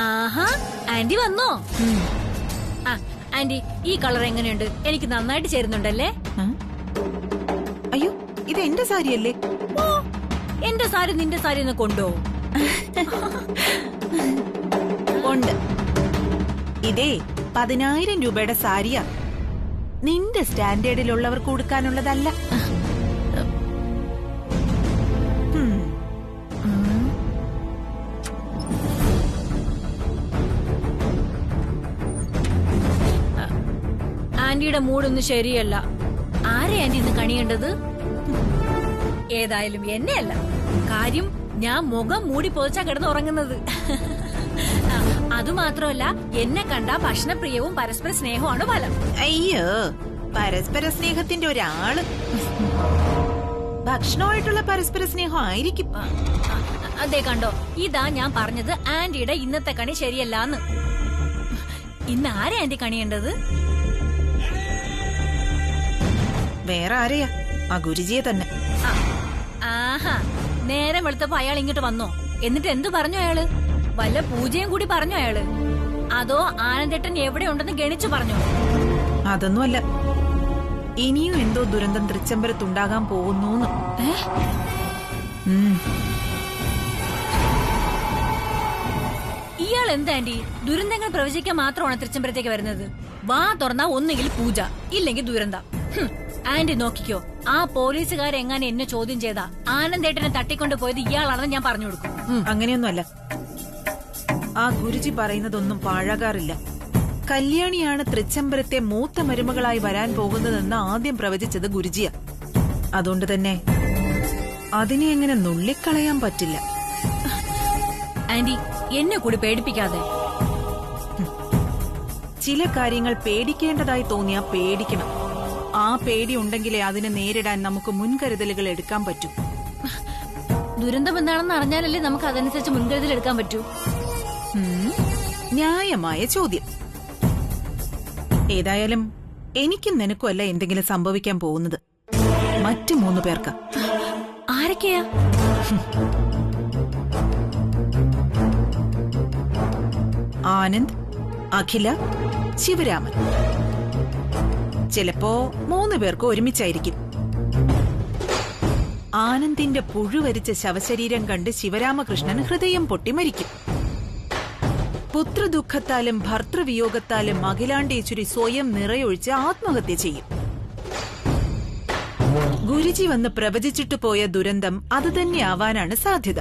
ആഹാ, anti വന്നോ? Anti, ഈ colour എങ്ങനെയുണ്ട്? എനിക്ക് നന്നായിട്ട് ചേരുന്നുണ്ടല്ലേ? അയ്യോ, ഇത് എന്റെ സാരിയല്ലേ? ഓ, എന്റെ സാരി നിന്റെ സാരി ഒന്ന് കൊണ്ടോ? ഉണ്ട്. ഇതേ 10,000 രൂപയുടെ സാരിയാ. നിന്റെ സ്റ്റാൻഡേർഡിലുള്ളവർക്ക് കൊടുക്കാനുള്ളതല്ല. ആന്റിയുടെ മൂഡൊന്നും ശരിയല്ല. ആരെ ആന്റി ഇന്ന് കണിയേണ്ടത്? ഏതായാലും എന്നെയല്ല. കാര്യം ഞാൻ മുഖം മൂടി പൊതിച്ചാ കിടന്ന് ഉറങ്ങുന്നത്. അതുമാത്രമല്ല, എന്നെ കണ്ട ഭക്ഷണപ്രിയവും പരസ്പര സ്നേഹവുമാണ് ഫലം. അയ്യോ, പരസ്പര സ്നേഹത്തിന്റെ ഒരാള്. ഭക്ഷണമായിട്ടുള്ള പരസ്പര സ്നേഹം ആയിരിക്കും. അതെ, കണ്ടോ, ഇതാ ഞാൻ പറഞ്ഞത്. ആന്റിയുടെ ഇന്നത്തെ കണി ശരിയല്ലാന്ന്. ഇന്ന് ആരെ ആന്റി കണിയേണ്ടത്? വേറെ ആരെയാ? ആ ഗുരുജിയെ തന്നെ. ആഹാ, നേരം വെളുത്തപ്പോ അയാൾ ഇങ്ങോട്ട് വന്നോ? എന്നിട്ട് എന്തു പറഞ്ഞു അയാള്? വല്ല പൂജയും കൂടി പറഞ്ഞു അയാള്? അതോ ആനന്ദേട്ടൻ എവിടെ ഉണ്ടെന്ന് ഗണിച്ചു പറഞ്ഞോ? അതൊന്നുമല്ല, ഇനിയും എന്തോ ദുരന്തം തൃച്ചംബരത്തുണ്ടാകാൻ പോകുന്നു. ഇയാൾ എന്താ ആന്റി ദുരന്തങ്ങൾ പ്രവചിക്കാൻ മാത്രമാണ് തൃച്ചംബരത്തേക്ക് വരുന്നത്? വാ തുറന്നാ ഒന്നുകിൽ പൂജ, ഇല്ലെങ്കിൽ ദുരന്തം. ആന്റി നോക്കിക്കോ, ആ പോലീസുകാരെങ്ങാനും എന്നെ ചോദ്യം ചെയ്താ ആനന്ദേട്ടനെ തട്ടിക്കൊണ്ട് പോയത് ഇയാളാണെന്ന് ഞാൻ പറഞ്ഞു കൊടുക്കും. അങ്ങനെയൊന്നുമല്ല, ആ ഗുരുജി പറയുന്നതൊന്നും പാഴാകാറില്ല. കല്യാണിയാണ് തൃച്ചംബരത്തെ മൂത്ത മരുമകളായി വരാൻ പോകുന്നതെന്ന് ആദ്യം പ്രവചിച്ചത് ഗുരുജിയാ. അതുകൊണ്ട് തന്നെ അതിനെ എങ്ങനെ നുള്ളിക്കളയാൻ പറ്റില്ല. ആന്റി, എന്നെ കൂടി പേടിപ്പിക്കാതെ. ചില കാര്യങ്ങൾ പേടിക്കേണ്ടതായി തോന്നിയാ പേടിക്കണം. ആ പേടി ഉണ്ടെങ്കിലേ അതിനെ നേരിടാൻ നമുക്ക് മുൻകരുതലുകൾ എടുക്കാൻ പറ്റൂ. ദുരന്തം എന്താണെന്ന് അറിഞ്ഞാലല്ലേ നമുക്ക് അതനുസരിച്ച് മുൻകരുതൽ എടുക്കാൻ പറ്റൂ. ന്യായമായ ചോദ്യം. ഏതായാലും എനിക്കും നിനക്കും അല്ല എന്തെങ്കിലും സംഭവിക്കാൻ പോകുന്നത്. മറ്റു 3 പേർക്ക്. ആരൊക്കെയാ? ആനന്ദ്, അഖില, ശിവരാമൻ. ചിലപ്പോ 3 പേർക്ക് ഒരുമിച്ചായിരിക്കും. ആനന്ദിന്റെ പുഴുവരിച്ച ശവശരീരം കണ്ട് ശിവരാമകൃഷ്ണൻ ഹൃദയം പൊട്ടി മരിക്കും. പുത്രദുഃഖത്താലും ഭർത്തൃവിയോഗത്താലും അഖിലാണ്ടേശ്വരി സ്വയം നിറയൊഴിച്ച് ആത്മഹത്യ ചെയ്യും. ഗുരുജി വന്ന് പ്രവചിച്ചിട്ടു പോയ ദുരന്തം അതുതന്നെ ആവാനാണ് സാധ്യത.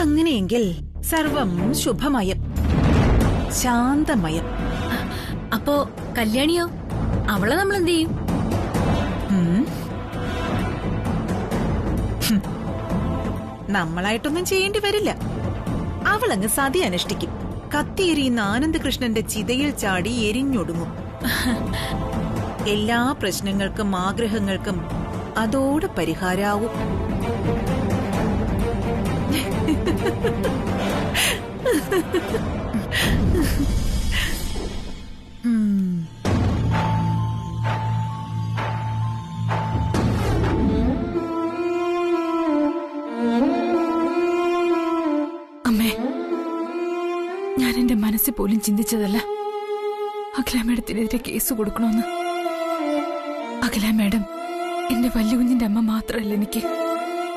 അങ്ങനെയെങ്കിൽ സർവം ശുഭമയം, ശാന്തമയം. അപ്പോ കല്യാണിയോ? അവളെ നമ്മൾ എന്ത് ചെയ്യും? നമ്മളായിട്ടൊന്നും ചെയ്യേണ്ടി വരില്ല. അവളങ്ങ് സതി അനുഷ്ഠിക്കും. കത്തിയെരിയുന്ന ആനന്ദകൃഷ്ണന്റെ ചിതയിൽ ചാടി എരിഞ്ഞൊടുങ്ങും. എല്ലാ പ്രശ്നങ്ങൾക്കും ആഗ്രഹങ്ങൾക്കും അതോടെ പരിഹാരാവും. അമ്മേ, ഞാൻ എന്റെ മനസ്സിൽ പോലും ചിന്തിച്ചതല്ല അഖില മേഡത്തിനെതിരെ കേസ് കൊടുക്കണമെന്ന്. അഖില മേഡം എന്റെ വല്യകുഞ്ഞിന്റെ അമ്മ മാത്രമല്ല, എനിക്ക്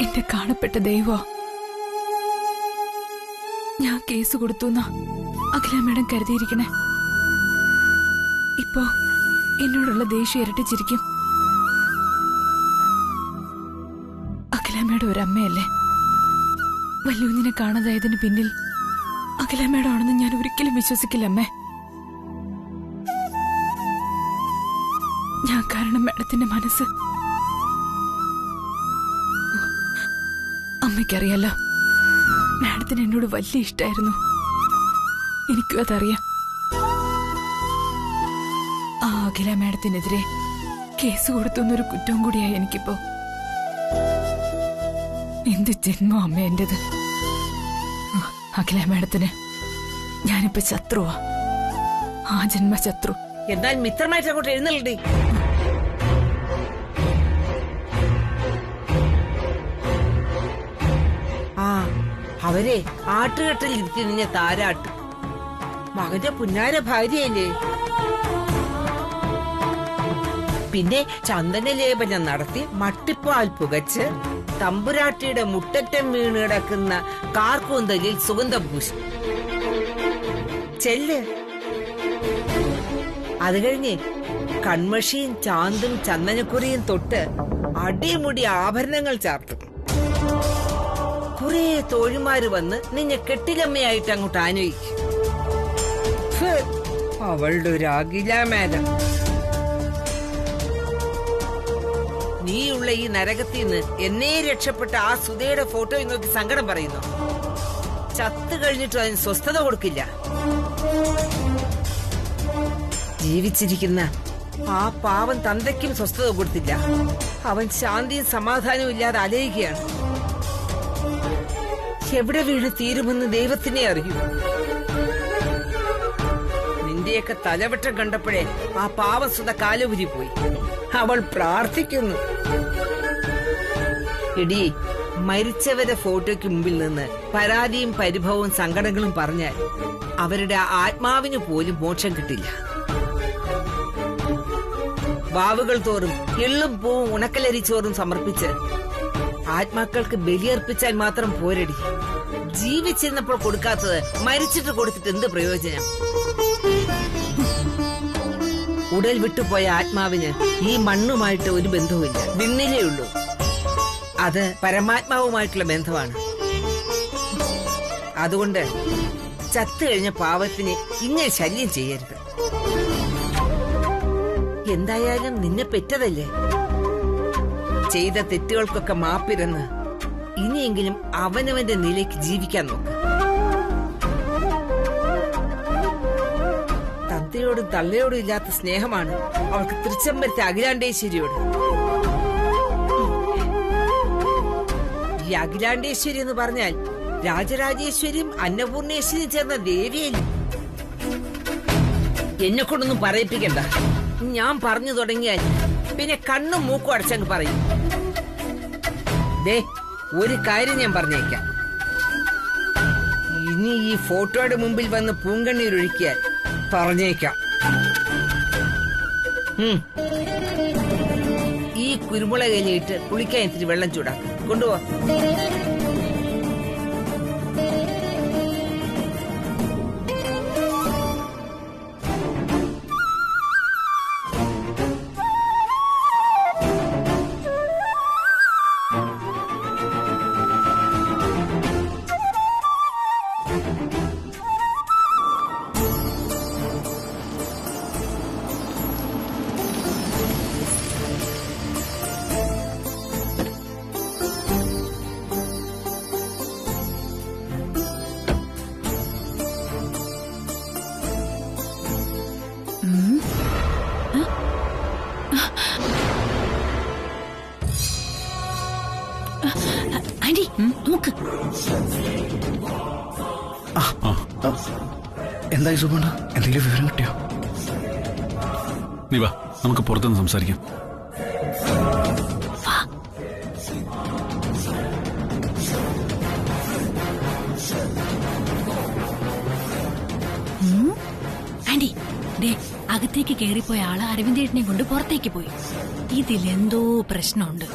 എന്റെ കാണപ്പെട്ട ദൈവ. ഞാൻ കേസ് കൊടുത്തു എന്നാ അഖില മേഡം കരുതിയിരിക്കണേ. ഇപ്പോ എന്നോടുള്ള ദേഷ്യം ഇരട്ടിച്ചിരിക്കും. അഖില മേഡം ഒരമ്മയല്ലേ? വല്യകുഞ്ഞിനെ കാണാതായതിന് പിന്നിൽ അഖില മേഡം ആണെന്ന് ഞാൻ ഒരിക്കലും വിശ്വസിക്കില്ല അമ്മേ. ഞാൻ കാരണം മേഡത്തിന്റെ മനസ്സ് അമ്മയ്ക്കറിയാലോ. മാഡത്തിന് എന്നോട് വലിയ ഇഷ്ടമായിരുന്നു. എനിക്കും അതറിയാം. ആ അഖില മാഡത്തിനെതിരെ കേസ് കൊടുത്തുന്നൊരു കുറ്റവും കൂടിയായി എനിക്കിപ്പോ. എന്ത് ജന്മോ അമ്മ എന്റേത്. അഖില മാഡത്തിന് ഞാനിപ്പോ ശത്രുവാ, ആ ജന്മ ശത്രു. എന്നാൽ മിത്രമായിട്ട് അങ്ങോട്ട് എഴുന്നള്ളി. ആ അവരെ ആട്ടുകെട്ടിൽ ഇരിക്കുന്ന താരാട്ട് മകന്റെ പുന്നാര ഭാര്യയല്ലേ. പിന്നെ ചന്ദന ലേപനം നടത്തി മട്ടിപ്പാൽ പുകച്ച് തമ്പുരാട്ടിയുടെ മുട്ടറ്റം വീണ് കിടക്കുന്ന കാർക്കൂന്തലിൽ സുഗന്ധം പൂശി ചെല്ല്. അത് കഴിഞ്ഞ് കൺമഷിയും ചാന്തും ചന്ദനക്കുറിയും തൊട്ട് അടിമുടി ആഭരണങ്ങൾ ചാർത്തും. കുറെ തോഴിമാര് വന്ന് നിന്നെ കെട്ടിലമ്മയായിട്ട് അങ്ങോട്ട് ആനയിക്കും. അവളുടെ ഒരു അഖിലാമേല. നീയുള്ള ഈ നരകത്തിൽ നിന്ന് എന്നെ രക്ഷപ്പെട്ട ആ സുധയുടെ ഫോട്ടോയിൽ നോക്കി സങ്കടം പറയുന്നു. ചത്തു കഴിഞ്ഞിട്ടും അതിന് സ്വസ്ഥത കൊടുക്കില്ല. ജീവിച്ചിരിക്കുന്ന ആ പാവം തന്തയ്ക്കും സ്വസ്ഥത കൊടുത്തില്ല. അവൻ ശാന്തിയും സമാധാനവും ഇല്ലാതെ അലയുകയാണ്. എവിടെ വീണ് തീരുമെന്ന് ദൈവത്തിനെ അറിയൂ. നിന്റെയൊക്കെ തലവട്ടം കണ്ടപ്പോഴേ ആ പാവം സുധ കാലുപുരി പോയി. അവൾ പ്രാർത്ഥിക്കുന്നു. എടി, മരിച്ചവരെ ഫോട്ടോയ്ക്ക് മുമ്പിൽ നിന്ന് പരാതിയും പരിഭവവും സങ്കടങ്ങളും പറഞ്ഞാൽ അവരുടെ ആത്മാവിന് പോലും മോക്ഷം കിട്ടില്ല. വാവുകൾ തോറും എള്ളും പൂവും ഉണക്കലരിച്ചോറും സമർപ്പിച്ച് ആത്മാക്കൾക്ക് ബലിയർപ്പിച്ചാൽ മാത്രം പോരടി. ജീവിച്ചിരുന്നപ്പോൾ കൊടുക്കാത്തത് മരിച്ചിട്ട് കൊടുത്തിട്ട് എന്ത് പ്രയോജനം? ഉടൽ വിട്ടുപോയ ആത്മാവിന് ഈ മണ്ണുമായിട്ട് ഒരു ബന്ധവുമില്ല. വിണ്ണിലേ ഉള്ളൂ. അത് പരമാത്മാവുമായിട്ടുള്ള ബന്ധമാണ്. അതുകൊണ്ട് ചത്തു കഴിഞ്ഞ പാവത്തിന് ഇങ്ങനെ ശല്യം ചെയ്യരുത്. എന്തായാലും നിന്നെ പെറ്റതല്ലേ. ചെയ്ത തെറ്റുകൾക്കൊക്കെ മാപ്പിരുന്ന് ഇനിയെങ്കിലും അവനവന്റെ നിലയ്ക്ക് ജീവിക്കാൻ നോക്ക്. തന്തയോടും തള്ളയോടും ഇല്ലാത്ത സ്നേഹമാണ് അവൾക്ക് തൃച്ചമ്പരത്തെ അഖിലാണ്ടേശ്വരിയോട്. ഈ അഖിലാണ്ടേശ്വരി എന്ന് പറഞ്ഞാൽ രാജരാജേശ്വരിയും അന്നപൂർണേശ്വരിയും ചേർന്ന ദേവിയല്ലേ. എന്നെ കൊണ്ടൊന്നും പറയിപ്പിക്കണ്ട. ഞാൻ പറഞ്ഞു തുടങ്ങിയാൽ പിന്നെ കണ്ണും മൂക്കും അടച്ചങ്ങ് പറയും. ദേ, ഒരു കാര്യം ഞാൻ പറഞ്ഞേക്കാം. ഇനി ഈ ഫോട്ടോയുടെ മുമ്പിൽ വന്ന് പൂങ്കണ്ണീരൊഴുക്കിയാൽ പറഞ്ഞേക്കാം. ഈ കുരുമുളക് ഇലയിട്ട് കുളിക്കാൻ ഇത്തിരി വെള്ളം ചൂടാക്കും. കൊണ്ടുപോ. ആന്റി നോക്ക്. എന്തായി സുബണ്ണ, എന്തെങ്കിലും വിവരം കിട്ടിയോ? നീ വാ, നമുക്ക് പുറത്തുനിന്ന് സംസാരിക്കാം. ആന്റി, ദേ അകത്തേക്ക് കേറിപ്പോയ ആള് അരവിന്ദേട്ടനെ കൊണ്ട് പുറത്തേക്ക് പോയി. ഇതിലെന്തോ പ്രശ്നമുണ്ട്.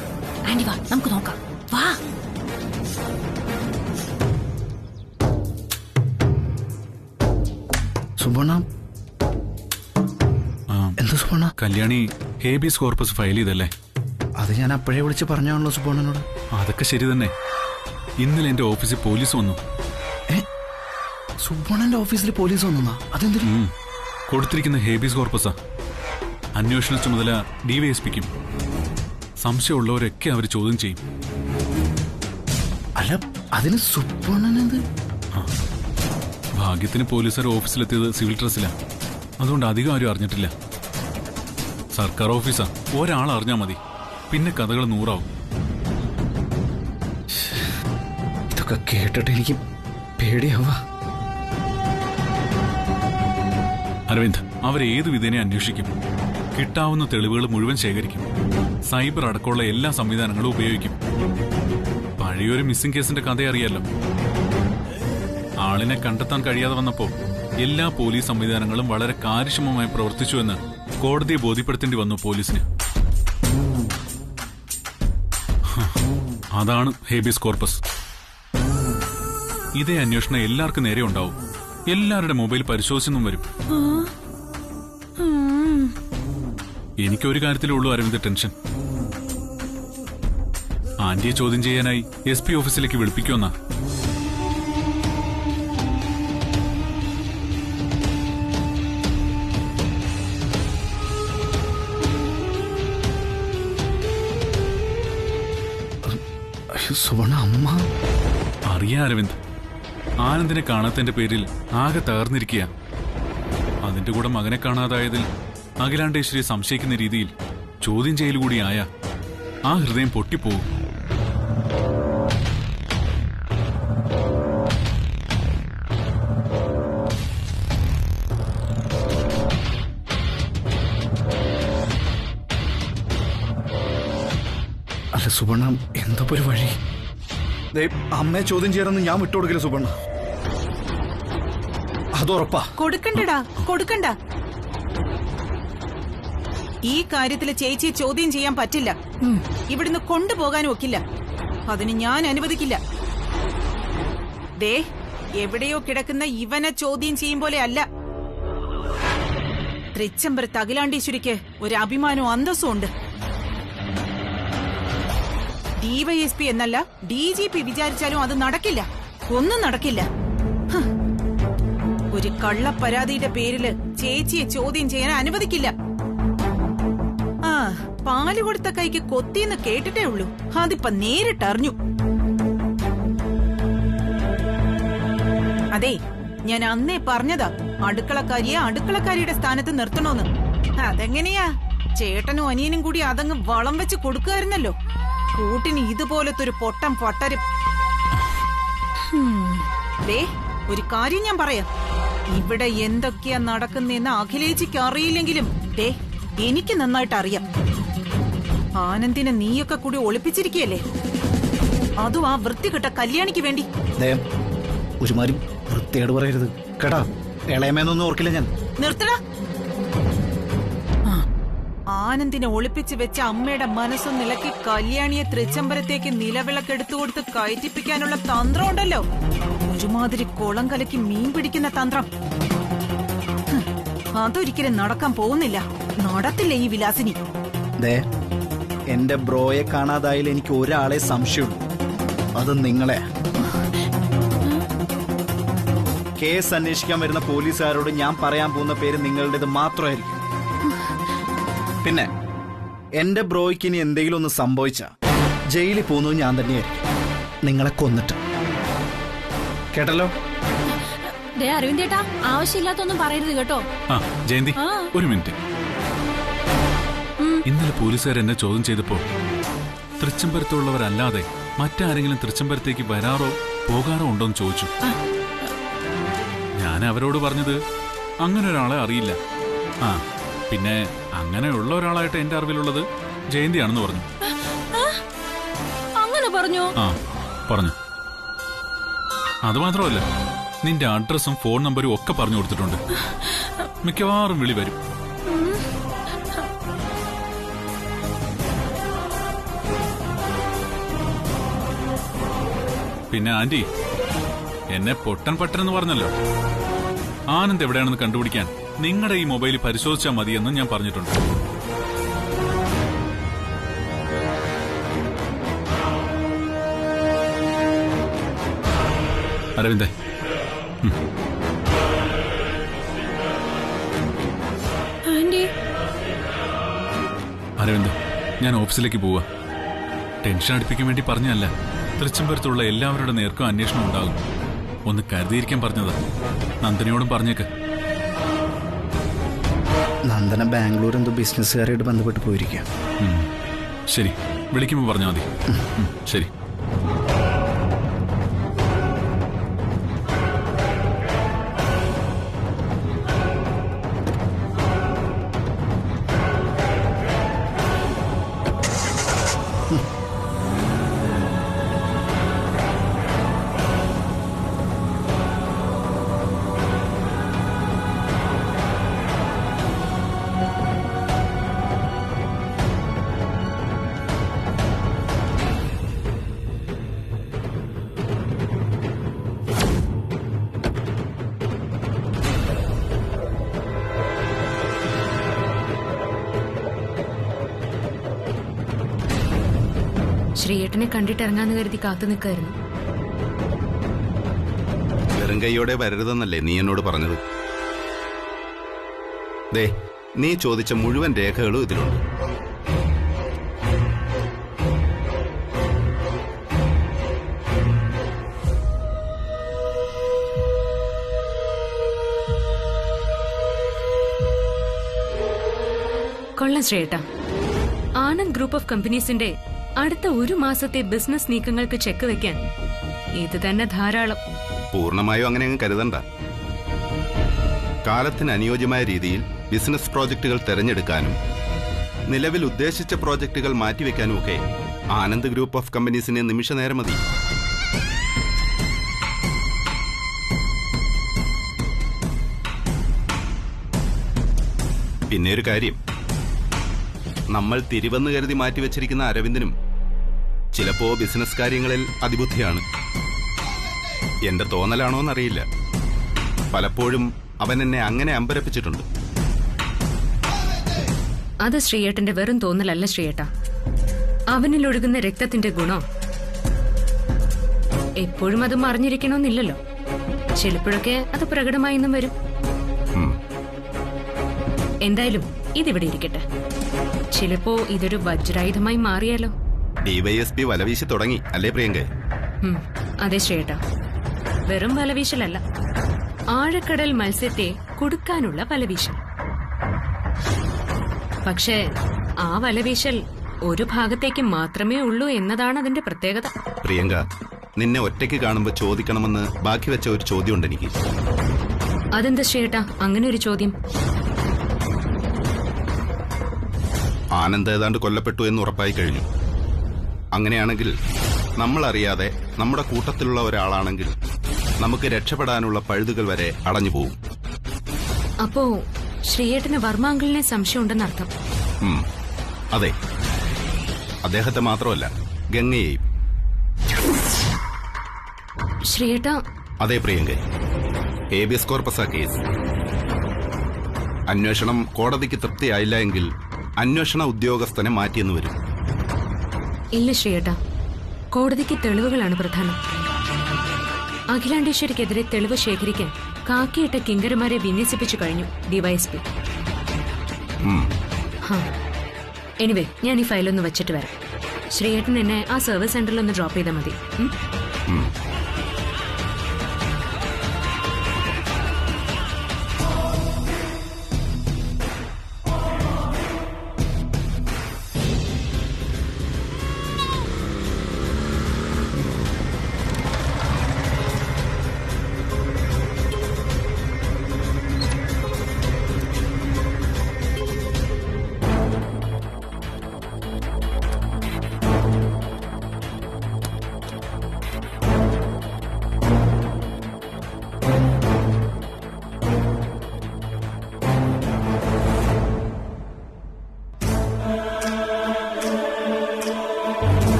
ആന്റി വാ, നമുക്ക് നോക്കാം. വാ. സുബണ്ണ, എന്താ Subanna? Kalyani habeas corpus file ചെയ്തല്ലേ? അത് ഞാൻ അപ്പോഴേ വിളിച്ച് പറഞ്ഞാണല്ലോ സുബണ്ണനോട്. അതൊക്കെ ശരി തന്നെ. ഇന്നലെ എന്റെ ഓഫീസിൽ പോലീസ് വന്നു. സുബണ്ണന്റെ ഓഫീസിൽ പോലീസ് വന്നാ? അതെന്തിനു? കൊടുത്തിരിക്കുന്ന ഹേബിയസ് കോർപ്പസാ. അന്വേഷണ ചുമതല ഡിവൈഎസ്പിക്കും. സംശയമുള്ളവരൊക്കെ അവർ ചോദ്യം ചെയ്യും. അല്ല, അതിന് സുബണ്ണനെന്ത്? ഭാഗ്യത്തിന് പോലീസുകാർ ഓഫീസിലെത്തിയത് സിവിൽ ഡ്രസ്സിലാ. അതുകൊണ്ട് അധികം ആരും അറിഞ്ഞിട്ടില്ല. സർക്കാർ ഓഫീസാ. ഒരാൾ അറിഞ്ഞാൽ മതി, പിന്നെ കഥകൾ 100 ആവും. ഇതൊക്കെ കേട്ടിട്ട് എനിക്ക് പേടിയാവാ. അരവിന്ദ്, അവരേതു വിധേനെ അന്വേഷിക്കും. കിട്ടാവുന്ന തെളിവുകൾ മുഴുവൻ ശേഖരിക്കും. സൈബർ അടക്കമുള്ള എല്ലാ സംവിധാനങ്ങളും ഉപയോഗിക്കും. പഴയൊരു മിസ്സിംഗ് കേസിന്റെ കഥ അറിയാലോ. ആളിനെ കണ്ടെത്താൻ കഴിയാതെ വന്നപ്പോ എല്ലാ പോലീസ് സംവിധാനങ്ങളും വളരെ കാര്യക്ഷമമായി പ്രവർത്തിച്ചുവെന്ന് കോടതിയെ ബോധ്യപ്പെടുത്തേണ്ടി വന്നു പോലീസിന്. അതാണ് ഹേബിയസ് കോർപ്പസ്. ഇതേ അന്വേഷണം എല്ലാവർക്കും നേരെ ഉണ്ടാവും. എല്ലാവരുടെ മൊബൈൽ പരിശോധിച്ചെന്നും വരും. എനിക്കൊരു കാര്യത്തിലുള്ളൂ അരവിന്ദ് ടെൻഷൻ. ആന്റിയെ ചോദ്യം ചെയ്യാനായി SP ഓഫീസിലേക്ക് വിളിപ്പിക്കുമെന്നാ. സുവർണ അമ്മ അറിയാ അരവിന്ദ്, ആനന്ദിനെ കാണാത്തതിന്റെ പേരിൽ ആകെ തകർന്നിരിക്കുക. അതിന്റെ കൂടെ മകനെ കാണാതായതിൽ അഖിലാണ്ടേശ്വരിയെ സംശയിക്കുന്ന രീതിയിൽ ചോദ്യം ചെയ്യൽ കൂടിയായ ആ ഹൃദയം പൊട്ടിപ്പോവും. അല്ല സുവർണ, എന്തോ ഒരു വഴി. അമ്മയെ ചോദ്യം ചെയ്യാനൊന്നും ഞാൻ വിട്ടുകൊടുക്കില്ല സുവർണ, അതുറപ്പാ. കൊടുക്കണ്ടടാ, കൊടുക്കണ്ട. ഈ കാര്യത്തില് ചേച്ചിയെ ചോദ്യം ചെയ്യാൻ പറ്റില്ല. ഇവിടുന്ന് കൊണ്ടുപോകാനും ഒക്കില്ല. അതിന് ഞാൻ അനുവദിക്കില്ല. ദേ, എവിടെയോ കിടക്കുന്ന ഇവനെ ചോദ്യം ചെയ്യും പോലെ അല്ല. തൃച്ചംബരത്ത് അഖിലാണ്ടീശ്വരിക്ക് ഒരു അഭിമാനവും അന്തസ്സും ഉണ്ട്. DYSP എന്നല്ല DGP വിചാരിച്ചാലും അത് നടക്കില്ല. ഒന്നും നടക്കില്ല. ഒരു കള്ള പരാതിയുടെ പേരില് ചേച്ചിയെ ചോദ്യം ചെയ്യാൻ അനുവദിക്കില്ല. ആ, പാല് കൊടുത്ത കൈക്ക് കൊത്തിന്ന് കേട്ടിട്ടേ ഉള്ളൂ. അതിപ്പോ നേരിട്ടറിഞ്ഞു. അതെ, ഞാൻ അന്നേ പറഞ്ഞതാ അടുക്കളക്കാരിയെ അടുക്കളക്കാരിയുടെ സ്ഥാനത്ത് നിർത്തണോന്ന്. അതെങ്ങനെയാ? ചേട്ടനും അനിയനും കൂടി അതങ്ങ് വളം വെച്ച് കൊടുക്കുമായിരുന്നല്ലോ. കൂട്ടിന് ഇതുപോലത്തെ ഒരു പൊട്ടം പൊട്ടരും. ദേ, ഒരു കാര്യം ഞാൻ പറയാം. ഇവിടെ എന്തൊക്കെയാ നടക്കുന്നതെന്ന് അഖിലേച്ചിക്ക് അറിയില്ലെങ്കിലും ദേ, എനിക്ക് നന്നായിട്ട് അറിയാം. ആനന്ദിനെ നീയൊക്കെ കൂടി ഒളിപ്പിച്ചിരിക്കുകയല്ലേ, അതും ആ വൃത്തികെട്ട കല്യാണിക്ക് വേണ്ടി. ഒരുമാതിരി വൃത്തിയോട് പറയരുത് കേട്ടാ. ഇളയമേന്നൊന്നും ഓർക്കില്ല ഞാൻ. നിർത്തടാ. ആനന്ദിനെ ഒളിപ്പിച്ച് വെച്ച അമ്മയുടെ മനസ്സും നിലക്കി കല്യാണിയെ തൃച്ചംബരത്തേക്ക് നിലവിളക്കെടുത്തു കൊടുത്ത് കയറ്റിപ്പിക്കാനുള്ള തന്ത്രം ഉണ്ടല്ലോ. ഒരുമാതിരി കുളം കലക്കി മീൻ പിടിക്കുന്ന തന്ത്രം. അതൊരിക്കലും നടക്കാൻ പോകുന്നില്ല. നടത്തില്ല ഈ വിലാസിനി. എന്റെ ബ്രോയെ കാണാതായാലും എനിക്ക് ഒരാളെ സംശയമുള്ളൂ, അത് നിങ്ങളെ. കേസ് അന്വേഷിക്കാൻ വരുന്ന പോലീസുകാരോട് ഞാൻ പറയാൻ പോകുന്ന പേര് നിങ്ങളുടേത് മാത്രമായിരിക്കും. പിന്നെ എന്റെ ബ്രോയ്ക്ക് ഇനി എന്തെങ്കിലും ഒന്ന് സംഭവിച്ച ജയിലിൽ പോകുന്നത് ഞാൻ തന്നെയായിരിക്കും, നിങ്ങളെ കൊന്നിട്ട്. കേട്ടല്ലോ? അരവിന്ദേട്ടാ, ആവശ്യമില്ലാത്തൊന്നും പറയരുത് കേട്ടോ. ആ ജയന്തി, ഒരു മിനിറ്റ്. ഇന്നലെ പോലീസുകാർ എന്നെ ചോദ്യം ചെയ്തപ്പോ തൃച്ചംബരത്തുള്ളവരല്ലാതെ മറ്റാരെങ്കിലും തൃച്ചംബരത്തേക്ക് വരാറോ പോകാറോ ഉണ്ടോന്ന് ചോദിച്ചു. ഞാൻ അവരോട് പറഞ്ഞത് അങ്ങനെ ഒരാളെ അറിയില്ല. ആ, പിന്നെ അങ്ങനെയുള്ള ഒരാളായിട്ട് എന്റെ അറിവിലുള്ളത് ജയന്തിയാണെന്ന് പറഞ്ഞു. അങ്ങനെ പറഞ്ഞു? ആ, പറഞ്ഞു. അതുമാത്രമല്ല, നിന്റെ അഡ്രസ്സും ഫോൺ നമ്പരും ഒക്കെ പറഞ്ഞു കൊടുത്തിട്ടുണ്ട്. മിക്കവാറും വിളി വരും. പിന്നെ ആന്റി എന്നെ പൊട്ടൻ പട്ടനെന്ന് പറഞ്ഞല്ലോ. ആനന്ദ് എവിടെയാണെന്ന് കണ്ടുപിടിക്കാൻ നിങ്ങളുടെ ഈ മൊബൈൽ പരിശോധിച്ചാൽ മതിയെന്ന് ഞാൻ പറഞ്ഞിട്ടുണ്ട്. അരവിന്ദേ, അരവിന്ദ്, ഞാൻ ഓഫീസിലേക്ക് പോവാ. ടെൻഷൻ അടുപ്പിക്കാൻ വേണ്ടി പറഞ്ഞല്ല. തൃച്ചംബരത്തുള്ള എല്ലാവരുടെ നേർക്കും അന്വേഷണം ഉണ്ടാകും. ഒന്ന് കരുതിയിരിക്കാൻ പറഞ്ഞതാ. നന്ദനയോടും പറഞ്ഞേക്ക്. നന്ദന ബാംഗ്ലൂർ എന്തോ ബിസിനസ്സുകാരായിട്ട് ബന്ധപ്പെട്ട് പോയിരിക്കുക. ശരി, വിളിക്കുമ്പോ പറഞ്ഞാൽ മതി. ശരി. ശ്രീയേട്ടനെ കണ്ടിട്ടിറങ്ങാന്ന് കരുതി കാത്തു നിൽക്കായിരുന്നു. വെറും കൈയോടെ വരരുതെന്നല്ലേ നീ എന്നോട് പറഞ്ഞത്? ദേ, നീ ചോദിച്ച മുഴുവൻ രേഖകളും ഇതിലുണ്ട്. കൊള്ളാം ശ്രീയേട്ടാ. ആനന്ദ് ഗ്രൂപ്പ് ഓഫ് കമ്പനീസിന്റെ അടുത്ത 1 മാസത്തെ ബിസിനസ് നീക്കങ്ങൾക്ക് ചെക്ക് വെക്കാൻ ഇത് തന്നെ ധാരാളം. പൂർണ്ണമായും അങ്ങനെ അങ്ങ് കരുതണ്ട. കാലത്തിന് അനുയോജ്യമായ രീതിയിൽ ബിസിനസ് പ്രോജക്റ്റുകൾ തെരഞ്ഞെടുക്കാനും നിലവിൽ ഉദ്ദേശിച്ച പ്രോജക്റ്റുകൾ മാറ്റിവെക്കാനും ഒക്കെ ആനന്ദ് ഗ്രൂപ്പ് ഓഫ് കമ്പനീസിന് നിമിഷ നേരം മതി. പിന്നെ ഒരു കാര്യം, നമ്മൾ തിരിവെന്ന് കരുതി മാറ്റിവെച്ചിരിക്കുന്ന അരവിന്ദനും ചിലപ്പോ ബിസിനസ് കാര്യങ്ങളിൽ അതിബുദ്ധിയാണ്. എന്റെ തോന്നലാണോന്നറിയില്ല. പലപ്പോഴും അവൻ എന്നെ അങ്ങനെ അമ്പരപ്പിച്ചിട്ടുണ്ട്. അത് ശ്രീയേട്ടന്റെ വെറും തോന്നലല്ല ശ്രീയേട്ടാ. അവനിൽ ഒഴുകുന്ന രക്തത്തിന്റെ ഗുണം. എപ്പോഴും അത് മറിഞ്ഞിരിക്കണമെന്നില്ലല്ലോ. ചിലപ്പോഴൊക്കെ അത് പ്രകടമായെന്നും വരും. എന്തായാലും ഇതിവിടെ ഇരിക്കട്ടെ. ചിലപ്പോ ഇതൊരു വജ്രായുധമായി മാറിയാലോ. ഡിവൈഎസ്പി വലവീശി തുടങ്ങി അല്ലേ പ്രിയങ്ക? അതെ ശ്രീയേട്ടാ, വെറും വലവീശലല്ല, ആഴക്കടൽ മത്സ്യത്തെ കുടുക്കാനുള്ള വലവീശൽ. പക്ഷേ ആ വലവീശൽ ഒരു ഭാഗത്തേക്ക് മാത്രമേ ഉള്ളൂ എന്നതാണ് അതിന്റെ പ്രത്യേകത. പ്രിയങ്ക, നിന്നെ ഒറ്റയ്ക്ക് കാണുമ്പോ ചോദിക്കണമെന്ന് ബാക്കി വെച്ച ഒരു ചോദ്യമുണ്ട് എനിക്ക്. അതെന്താ ശ്രീയേട്ടാ അങ്ങനെ ഒരു ചോദ്യം? ആനന്ദ് ഏതാണ്ട് കൊല്ലപ്പെട്ടു എന്ന് ഉറപ്പായി കഴിഞ്ഞു. അങ്ങനെയാണെങ്കിൽ നമ്മൾ അറിയാതെ നമ്മുടെ കൂട്ടത്തിലുള്ള ഒരാളാണെങ്കിൽ നമുക്ക് രക്ഷപ്പെടാനുള്ള പഴുതുകൾ വരെ അടഞ്ഞു പോകും. അപ്പോ ശ്രീയേട്ടന് വർമാങ്കിളിനെ സംശയമുണ്ടെന്നർത്ഥം. അതെ, അദ്ദേഹത്തെ മാത്രമല്ല, ഗംഗയെയും. ശ്രീയേട്ട. അതെ പ്രിയങ്ക, ഹേബിയസ് കോർപ്പസ് കേസ്. അന്വേഷണം കോടതിക്ക് തൃപ്തിയായില്ല എങ്കിൽ അന്വേഷണ ഉദ്യോഗസ്ഥനെ മാറ്റിയെന്ന് വരും. ഇല്ല ശ്രീയേട്ട, കോടതിക്ക് തെളിവുകളാണ് പ്രധാനം. അഖിലാണ്ടേശ്വരിക്കെതിരെ തെളിവ് ശേഖരിക്കാൻ കാക്കിയിട്ട കിങ്കരമാരെ വിന്യസിപ്പിച്ചു കഴിഞ്ഞു ഡിവൈഎസ്പി. എനിവേ, ഞാൻ ഈ ഫയലൊന്ന് വെച്ചിട്ട് വരാം. ശ്രീയേട്ടൻ എന്നെ ആ സർവീസ് സെന്ററിൽ ഒന്ന് ഡ്രോപ്പ് ചെയ്താൽ മതി.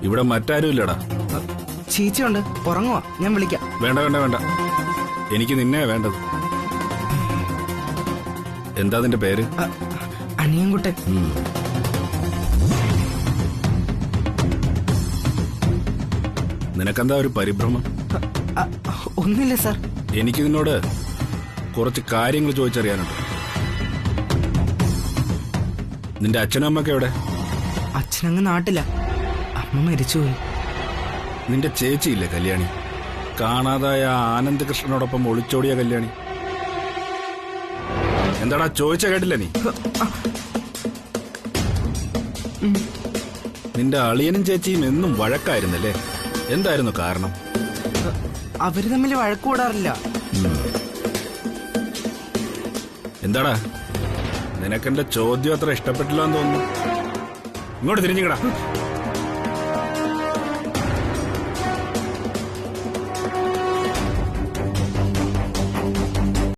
ഇവിടെ മറ്റാരും ഇല്ലടാ. ചീച്ചയുണ്ട്, ഉറങ്ങുവാ, ഞാൻ വിളിക്കാം. വേണ്ട വേണ്ട വേണ്ട, എനിക്ക് നിന്നെ വേണ്ടത്. എന്താ നിന്റെ പേര്? അനിയൻകുട്ടൻ. നിനക്കെന്താ ഒരു പരിഭ്രമം? ഒന്നില്ല സാർ. എനിക്ക് നിന്നോട് കുറച്ച് കാര്യങ്ങൾ ചോദിച്ചറിയാനുണ്ട്. നിന്റെ അച്ഛനും അമ്മയൊക്കെ എവിടെ? അച്ഛനങ്ങ് നാട്ടില, അമ്മ മരിച്ചുപോയി. നിന്റെ ചേച്ചിയില്ലേ കല്യാണി, കാണാതായ ആനന്ദകൃഷ്ണനോടൊപ്പം ഒളിച്ചോടിയ കല്യാണി? എന്താടാ ചോദിച്ച കേട്ടില്ല നീ? നിന്റെ അളിയനും ചേച്ചിയും എന്നും വഴക്കായിരുന്നല്ലേ? എന്തായിരുന്നു കാരണം? അവര് തമ്മിൽ വഴക്കൂടാറില്ല. എന്താടാ, നിനക്കെന്റെ ചോദ്യം അത്ര ഇഷ്ടപ്പെട്ടില്ല എന്ന് തോന്നുന്നു. ഇങ്ങോട്ട് തിരിഞ്ഞിക്കടാ.